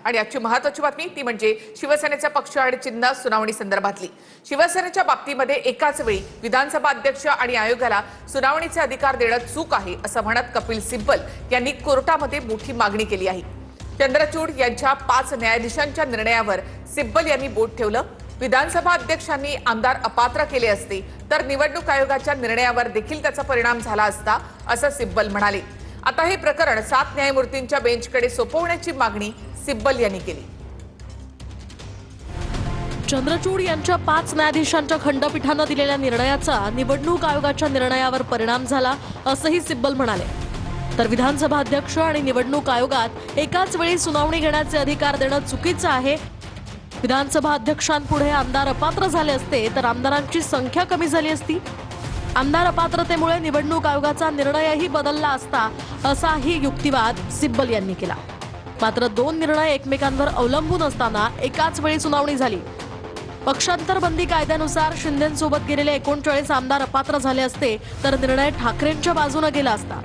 आणि आजची महत्त्वाची बातमी ती म्हणजे शिवसेनेचा पक्ष आणि चिन्ह सुनावणी संदर्भातली। शिवसेनेच्या बाबतीमध्ये एकाच वेळी विधानसभा अध्यक्ष आणि आयोगाला सुनावणीचे अधिकार देणं चूक आहे असं म्हणत कपिल सिब्बल यांनी कोर्टामध्ये मोठी मागणी केली आहे। चंद्रचूड यांच्या 5 न्यायाधीशांच्या निर्णयावर सिब्बल यांनी बोट ठेवलं। विधानसभा अध्यक्षांनी आमदार अपात्र केले असते तर निवडणूक आयोगाच्या निर्णयावर देखील त्याचा परिणाम झाला असता असं सिब्बल म्हणाले। आता हे प्रकरण 7 न्यायमूर्तींच्या बेंचकडे सोपवण्याची मागणी सिब्बल यांनी केली। चंद्रचूड यांच्या 5 न्यायाधीशांच्या खंडपीठाने दिलेल्या निर्णयाचा निवडणूक आयोगाच्या निर्णयावर परिणाम झाला असंही सिब्बल म्हणाले। तर विधानसभा अध्यक्ष आणि निवडणूक आयोगात एकाच वेळी सुनावणी घेण्याचे अधिकार देणं चुकीचं आहे। विधानसभा अध्यक्षांपुढे आमदार अपात्र झाले असते तर आमदारांची संख्या कमी झाली असती। आमदार अपात्रतेमुळे निवडणूक आयोगाचा निर्णयही बदलला असता असाही युक्तिवाद सिब्बल यांनी केला। मात्र 2 निर्णय एकमेकांवर अवलंबून असताना एकाच वेळी सुनावणी झाली। पक्षांतर बंदी कायद्यानुसार शिंदेंसोबत गेलेले 39 आमदार अपात्र झाले असते तर निर्णय ठाकरेंच्या बाजूने गेला असता।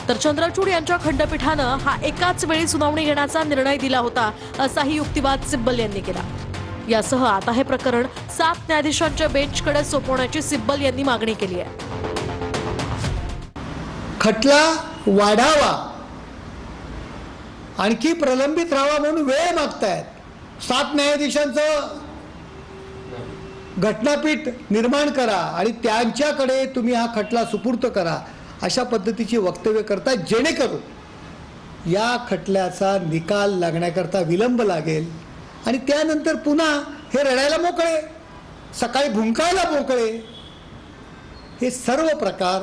तर चंद्रचूड यांच्या खंडपीठानं हा एकाच वेळी सुनावणी घेण्याचा निर्णय दिला होता असाही युक्तिवाद सिब्बल यांनी केला। यासह आता हे प्रकरण 7 न्यायाधीशांच्या बेंचकडे सोपवण्याची सिब्बल यांनी मागणी केली आहे। खटला वाढावा, आणखी प्रलंबित राहावा म्हणून वेळ मागतायत। 7 न्यायाधीशांचं घटनापीठ निर्माण करा आणि त्यांच्याकडे तुम्ही हा खटला सुपूर्द करा अशा पद्धतीची वक्तव्य करता, जेणेकरून या खटल्याचा निकाल लागण्याकरता विलंब लागेल आणि त्यानंतर पुन्हा हे रडायला मोकळे, सकाळी भुंकायला मोकळे। हे सर्व प्रकार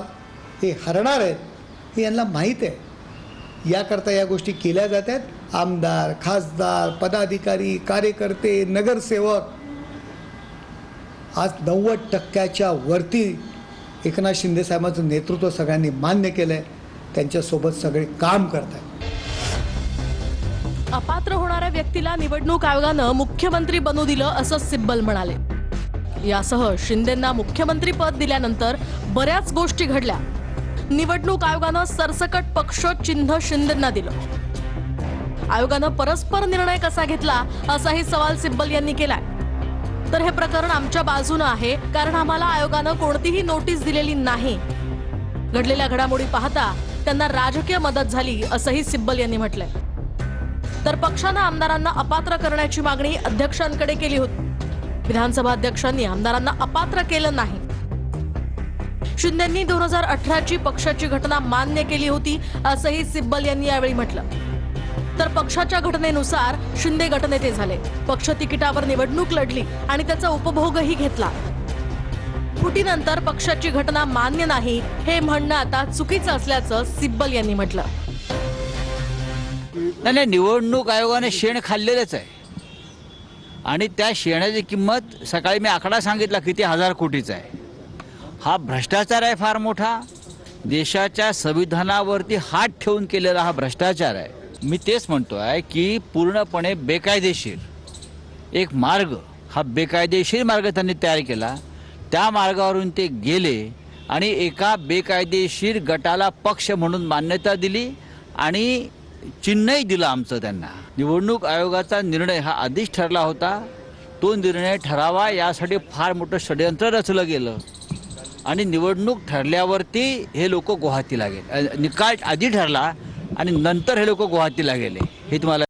हे हरणार आहेत हे यांना माहीत आहे। याकरता या गोष्टी केल्या जातात। आमदार, खासदार, पदाधिकारी, कार्यकर्ते, नगरसेवक आज 90% वरती एकनाथ शिंदे साहेबांचं नेतृत्व सगळ्यांनी मान्य केलंय, त्यांच्यासोबत सगळे काम करतात। अपात्र होणाऱ्या व्यक्तीला निवडणूक आयोगानं मुख्यमंत्री बनू दिलं असं सिब्बल म्हणाले। यासह शिंदेंना मुख्यमंत्री पद दिल्यानंतर बऱ्याच गोष्टी घडल्या। निवडणूक आयोगानं सरसकट पक्ष चिन्ह शिंदेंना दिलं। आयोगानं परस्पर निर्णय कसा घेतला असाही सवाल सिब्बल यांनी केलाय। तर हे प्रकरण आमच्या बाजूने आहे, कारण आम्हाला आयोगानं कोणतीही नोटीस दिलेली नाही। घडलेल्या घडामोडी पाहता त्यांना राजकीय मदत झाली असंही सिब्बल यांनी म्हटलंय। तर पक्षानं आमदारांना अपात्र करण्याची मागणी अध्यक्षांकडे केली होती। विधानसभा अध्यक्षांनी आमदारांना अपात्र केलं नाही। शिंदेंनी 2018ची पक्षाची घटना मान्य केली होती असंही सिब्बल यांनी यावेळी म्हटलं। तर पक्षाच्या घटनेनुसार शिंदे गटनेते झाले, पक्ष तिकिटावर निवडणूक लढली आणि त्याचा उपभोगही घेतला। फुटीनंतर पक्षाची घटना मान्य नाही हे म्हणणं आता चुकीचं असल्याचं सिब्बल यांनी म्हटलं। नाही, निवडणूक आयोगाने शेण खाल्लेलंच आहे आणि त्या शेणाची किंमत सकाळी मी आकडा सांगितला किती 1000 कोटीचा आहे। हा भ्रष्टाचार आहे फार मोठा, देशाच्या संविधानावरती हात ठेवून केलेला हा भ्रष्टाचार आहे। मी तेच म्हणतोय की पूर्णपणे बेकायदेशीर एक मार्ग, हा बेकायदेशीर मार्ग त्यांनी तयार केला। त्या मार्गावरून ते गेले आणि एका बेकायदेशीर गटाला पक्ष म्हणून मान्यता दिली आणि चिन्हही दिलं आमचं त्यांना। निवडणूक आयोगाचा निर्णय हा आधीच ठरला होता, तो निर्णय ठरावा यासाठी फार मोठं षडयंत्र रचलं गेलं आणि निवडणूक ठरल्यावरती हे लोक गुवाहाटीला गेले। निकाल आधी ठरला आणि नंतर हे लोक गुवाहाटीला गेले, हे तुम्हाला